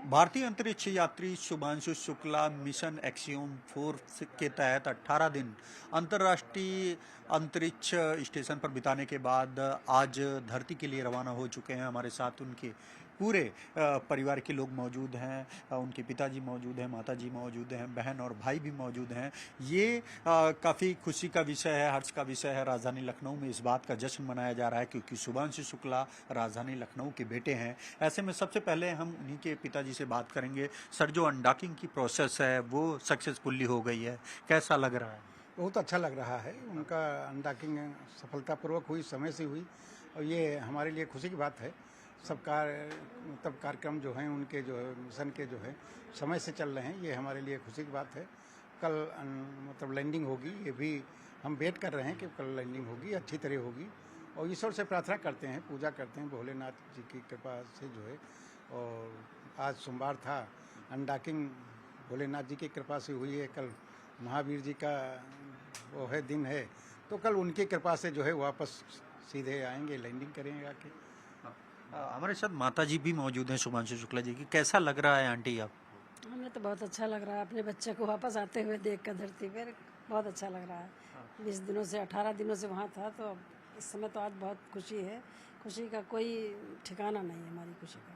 भारतीय अंतरिक्ष यात्री शुभांशु शुक्ला मिशन एक्सियोम 4 के तहत 18 दिन अंतर्राष्ट्रीय अंतरिक्ष स्टेशन पर बिताने के बाद आज धरती के लिए रवाना हो चुके हैं। हमारे साथ उनके पूरे परिवार के लोग मौजूद हैं। उनके पिताजी मौजूद हैं, माताजी मौजूद हैं, बहन और भाई भी मौजूद हैं। ये काफ़ी खुशी का विषय है, हर्ष का विषय है। राजधानी लखनऊ में इस बात का जश्न मनाया जा रहा है क्योंकि शुभांशु शुक्ला राजधानी लखनऊ के बेटे हैं। ऐसे में सबसे पहले हम उन्हीं के पिताजी से बात करेंगे। सर, जो अनडॉकिंग की प्रोसेस है वो सक्सेसफुली हो गई है, कैसा लग रहा है? बहुत अच्छा लग रहा है। उनका अनडॉकिंग सफलतापूर्वक हुई, समय से हुई और ये हमारे लिए खुशी की बात है। सब मतलब कार्यक्रम जो हैं उनके जो है मिशन के जो है समय से चल रहे हैं, ये हमारे लिए खुशी की बात है। कल मतलब लैंडिंग होगी, ये भी हम वेट कर रहे हैं कि कल लैंडिंग होगी, अच्छी तरह होगी और ईश्वर से प्रार्थना करते हैं, पूजा करते हैं भोलेनाथ जी की कृपा से जो है। और आज सोमवार था, अनडॉकिंग भोलेनाथ जी की कृपा से हुई है। कल महावीर जी का वो है दिन है, तो कल उनकी कृपा से जो है वापस सीधे आएंगे, लैंडिंग करेंगे आके। हमारे साथ माताजी भी मौजूद हैं शुभांशु शुक्ला जी की। कैसा लग रहा है आंटी आप? हमें तो बहुत अच्छा लग रहा है अपने बच्चे को वापस आते हुए देख कर धरती पर। बहुत अच्छा लग रहा है। 20 दिनों से 18 दिनों से वहाँ था, तो इस समय तो आज बहुत खुशी है। खुशी का कोई ठिकाना नहीं है हमारी खुशी का।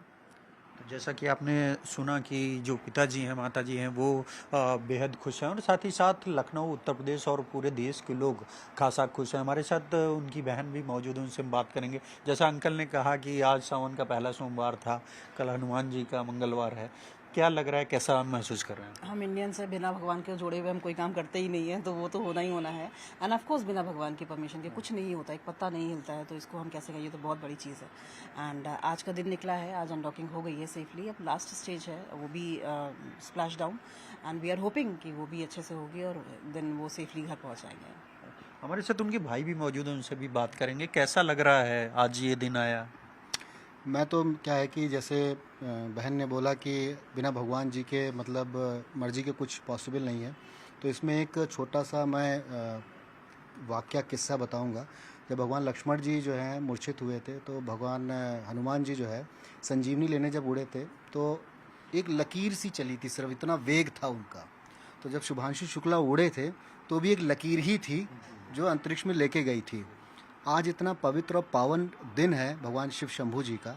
तो जैसा कि आपने सुना कि जो पिताजी हैं, माताजी हैं, वो बेहद खुश हैं और साथ ही साथ लखनऊ, उत्तर प्रदेश और पूरे देश के लोग खासा खुश हैं। हमारे साथ उनकी बहन भी मौजूद है, उनसे हम बात करेंगे। जैसा अंकल ने कहा कि आज सावन का पहला सोमवार था, कल हनुमान जी का मंगलवार है। क्या लग रहा है, कैसा महसूस कर रहे हैं? हम इंडियन से बिना भगवान के जोड़े हुए हम कोई काम करते ही नहीं है, तो वो तो होना ही होना है। एंड ऑफ कोर्स बिना भगवान की परमिशन के कुछ नहीं होता, एक पत्ता नहीं हिलता है, तो इसको हम कैसे कहिए, तो बहुत बड़ी चीज़ है। एंड आज का दिन निकला है, आज अनडॉकिंग हो गई है सेफली। अब लास्ट स्टेज है, वो भी splash down, and we are hoping कि वो भी अच्छे से होगी और देन वो सेफली घर पहुँच जाएंगे। हमारे साथ उनके भाई भी मौजूद हैं, उनसे भी बात करेंगे। कैसा लग रहा है आज ये दिन आया? मैं तो क्या है कि जैसे बहन ने बोला कि बिना भगवान जी के मतलब मर्जी के कुछ पॉसिबल नहीं है, तो इसमें एक छोटा सा मैं वाक्या किस्सा बताऊंगा। जब भगवान लक्ष्मण जी जो हैं मूर्छित हुए थे, तो भगवान हनुमान जी जो है संजीवनी लेने जब उड़े थे, तो एक लकीर सी चली थी, सिर्फ इतना वेग था उनका। तो जब शुभांशु शुक्ला उड़े थे तो भी एक लकीर ही थी जो अंतरिक्ष में लेके गई थी। आज इतना पवित्र और पावन दिन है भगवान शिव शंभू जी का,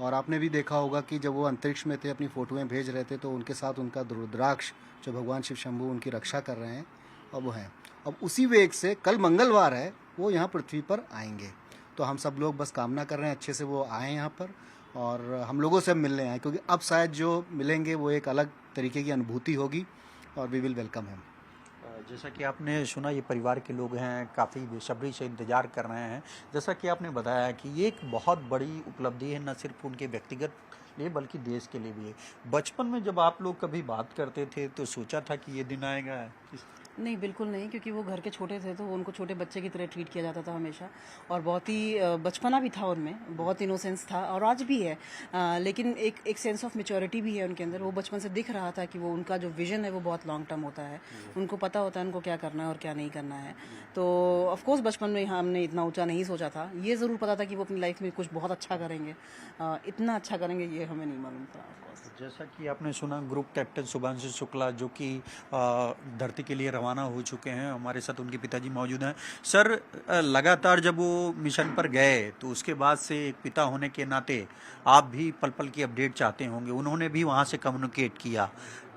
और आपने भी देखा होगा कि जब वो अंतरिक्ष में थे, अपनी फ़ोटोएं भेज रहे थे, तो उनके साथ उनका रुद्राक्ष जो भगवान शिव शंभू उनकी रक्षा कर रहे हैं, और वो हैं। अब उसी वेग से कल मंगलवार है, वो यहाँ पृथ्वी पर आएंगे। तो हम सब लोग बस कामना कर रहे हैं अच्छे से वो आएँ यहाँ पर और हम लोगों से मिलने आए, क्योंकि अब शायद जो मिलेंगे वो एक अलग तरीके की अनुभूति होगी और वी विल वेलकम हिम। जैसा कि आपने सुना, ये परिवार के लोग हैं, काफ़ी बेसब्री से इंतज़ार कर रहे हैं। जैसा कि आपने बताया कि ये एक बहुत बड़ी उपलब्धि है, न सिर्फ उनके व्यक्तिगत लिए बल्कि देश के लिए भी है। बचपन में जब आप लोग कभी बात करते थे तो सोचा था कि ये दिन आएगा? नहीं, बिल्कुल नहीं, क्योंकि वो घर के छोटे थे, तो उनको छोटे बच्चे की तरह ट्रीट किया जाता था हमेशा, और बहुत ही बचपना भी था उनमें, बहुत इनोसेंस था और आज भी है। लेकिन एक सेंस ऑफ मेच्योरिटी भी है उनके अंदर। वो बचपन से दिख रहा था कि वो उनका जो विजन है वो बहुत लॉन्ग टर्म होता है, उनको पता होता है उनको क्या करना है और क्या नहीं करना है। तो ऑफकोर्स बचपन में हमने इतना ऊँचा नहीं सोचा था। ये ज़रूर पता था कि वो अपनी लाइफ में कुछ बहुत अच्छा करेंगे, इतना अच्छा करेंगे ये हमें नहीं मालूम था। जैसा कि आपने सुना, ग्रुप कैप्टन शुभांशु शुक्ला जो कि धरती के लिए रवाना हो चुके हैं, हमारे साथ उनके पिताजी मौजूद हैं। सर, लगातार जब वो मिशन पर गए तो उसके बाद से एक पिता होने के नाते आप भी पल पल की अपडेट चाहते होंगे। उन्होंने भी वहाँ से कम्युनिकेट किया।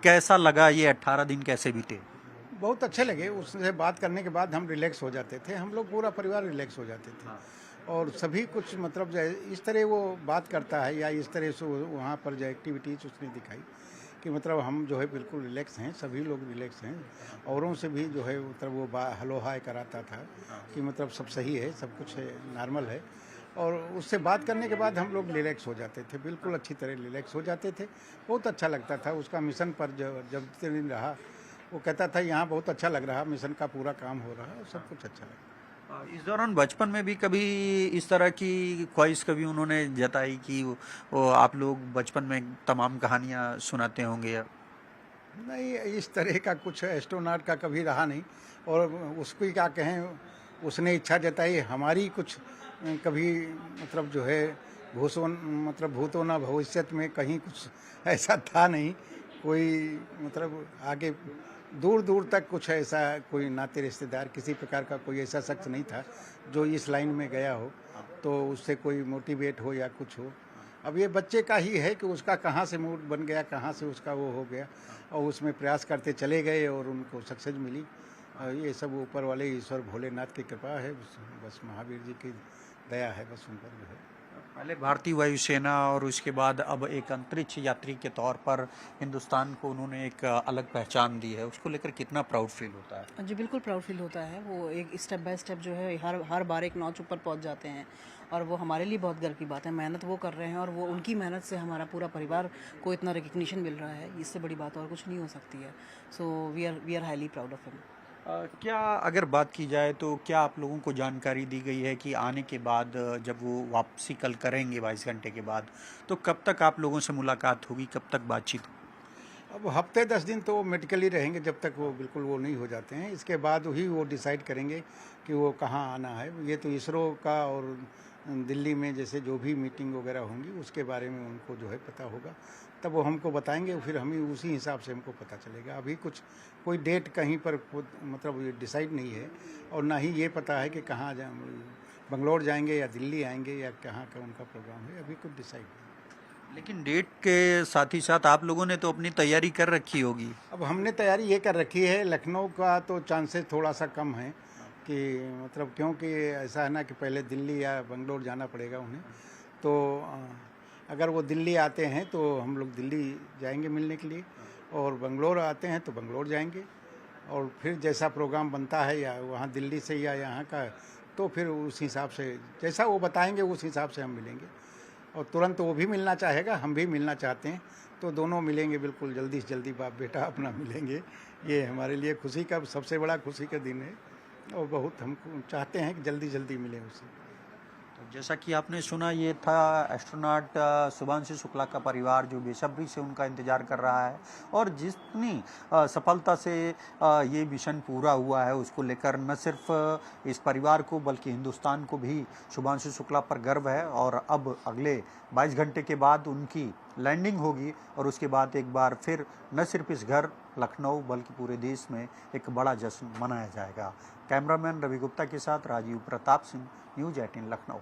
कैसा लगा, ये 18 दिन कैसे बीते? बहुत अच्छे लगे। उससे बात करने के बाद हम रिलैक्स हो जाते थे, हम लोग पूरा परिवार रिलैक्स हो जाते थे। और सभी कुछ मतलब जो है इस तरह वो बात करता है या इस तरह से वहाँ पर जो एक्टिविटीज़ उसने दिखाई कि मतलब हम जो है बिल्कुल रिलैक्स हैं, सभी लोग रिलैक्स हैं। औरों से भी जो है मतलब वो हलो हाय कराता था कि मतलब सब सही है, सब कुछ है, नॉर्मल है। और उससे बात करने के बाद हम लोग रिलैक्स हो जाते थे, बिल्कुल अच्छी तरह रिलैक्स हो जाते थे। बहुत अच्छा लगता था। उसका मिशन पर जब दिन रहा, वो कहता था यहाँ बहुत अच्छा लग रहा, मिशन का पूरा काम हो रहा है, सब कुछ अच्छा लगा। इस दौरान बचपन में भी कभी इस तरह की ख्वाहिश कभी उन्होंने जताई कि वो आप लोग बचपन में तमाम कहानियाँ सुनाते होंगे? नहीं, इस तरह का कुछ एस्ट्रोनॉट का कभी रहा नहीं। और उसको क्या कहें, उसने इच्छा जताई, हमारी कुछ कभी मतलब जो है मतलब भूतो न भविष्यत में कहीं कुछ ऐसा था नहीं, कोई मतलब आगे दूर दूर तक कुछ ऐसा कोई नाते रिश्तेदार किसी प्रकार का कोई ऐसा शख्स नहीं था जो इस लाइन में गया हो तो उससे कोई मोटिवेट हो या कुछ हो। अब ये बच्चे का ही है कि उसका कहाँ से मूड बन गया, कहाँ से उसका वो हो गया और उसमें प्रयास करते चले गए और उनको सक्सेस मिली। ये सब ऊपर वाले ईश्वर भोलेनाथ की कृपा है, बस महावीर जी की दया है बस उन पर जो है। पहले भारतीय वायुसेना और उसके बाद अब एक अंतरिक्ष यात्री के तौर पर हिंदुस्तान को उन्होंने एक अलग पहचान दी है, उसको लेकर कितना प्राउड फील होता है? जी बिल्कुल प्राउड फील होता है। वो एक स्टेप बाय स्टेप जो है हर बार एक नॉच ऊपर पहुंच जाते हैं और वो हमारे लिए बहुत गर्व की बात है। मेहनत वो कर रहे हैं और वो उनकी मेहनत से हमारा पूरा परिवार को इतना रिकग्निशन मिल रहा है, इससे बड़ी बात और कुछ नहीं हो सकती है। So we are highly proud of him. क्या अगर बात की जाए तो क्या आप लोगों को जानकारी दी गई है कि आने के बाद जब वो वापसी कल करेंगे 22 घंटे के बाद, तो कब तक आप लोगों से मुलाकात होगी, कब तक बातचीत होगी? अब हफ्ते 10 दिन तो मेडिकली रहेंगे जब तक वो बिल्कुल वो नहीं हो जाते हैं, इसके बाद ही वो डिसाइड करेंगे कि वो कहाँ आना है। ये तो इसरो का और दिल्ली में जैसे जो भी मीटिंग वगैरह होंगी उसके बारे में उनको जो है पता होगा, तब वो हमको बताएंगे, फिर हमें उसी हिसाब से हमको पता चलेगा। अभी कुछ कोई डेट कहीं पर मतलब ये डिसाइड नहीं है और ना ही ये पता है कि कहाँ बंगलोर जाएंगे या दिल्ली आएंगे या कहाँ का उनका प्रोग्राम है, अभी कुछ डिसाइड नहीं। लेकिन डेट के साथ ही साथ आप लोगों ने तो अपनी तैयारी कर रखी होगी। अब हमने तैयारी ये कर रखी है, लखनऊ का तो चांसेस थोड़ा सा कम है कि मतलब क्योंकि ऐसा है ना कि पहले दिल्ली या बंगलोर जाना पड़ेगा उन्हें, तो अगर वो दिल्ली आते हैं तो हम लोग दिल्ली जाएंगे मिलने के लिए और बंगलोर आते हैं तो बंगलोर जाएंगे और फिर जैसा प्रोग्राम बनता है या वहाँ दिल्ली से या यहाँ का तो फिर उस हिसाब से जैसा वो बताएंगे उस हिसाब से हम मिलेंगे और तुरंत वो भी मिलना चाहेगा, हम भी मिलना चाहते हैं, तो दोनों मिलेंगे बिल्कुल जल्दी से जल्दी, बाप बेटा अपना मिलेंगे। ये हमारे लिए खुशी का सबसे बड़ा खुशी का दिन है और बहुत हम चाहते हैं कि जल्दी जल्दी मिलें उससे। तो जैसा कि आपने सुना, ये था एस्ट्रोनॉट शुभांशु शुक्ला का परिवार जो बेसब्री से उनका इंतजार कर रहा है और जितनी सफलता से ये मिशन पूरा हुआ है उसको लेकर न सिर्फ इस परिवार को बल्कि हिंदुस्तान को भी शुभांशु शुक्ला पर गर्व है। और अब अगले 22 घंटे के बाद उनकी लैंडिंग होगी और उसके बाद एक बार फिर न सिर्फ इस घर लखनऊ बल्कि पूरे देश में एक बड़ा जश्न मनाया जाएगा। कैमरामैन रवि गुप्ता के साथ राजीव प्रताप सिंह, न्यूज़ 18 लखनऊ।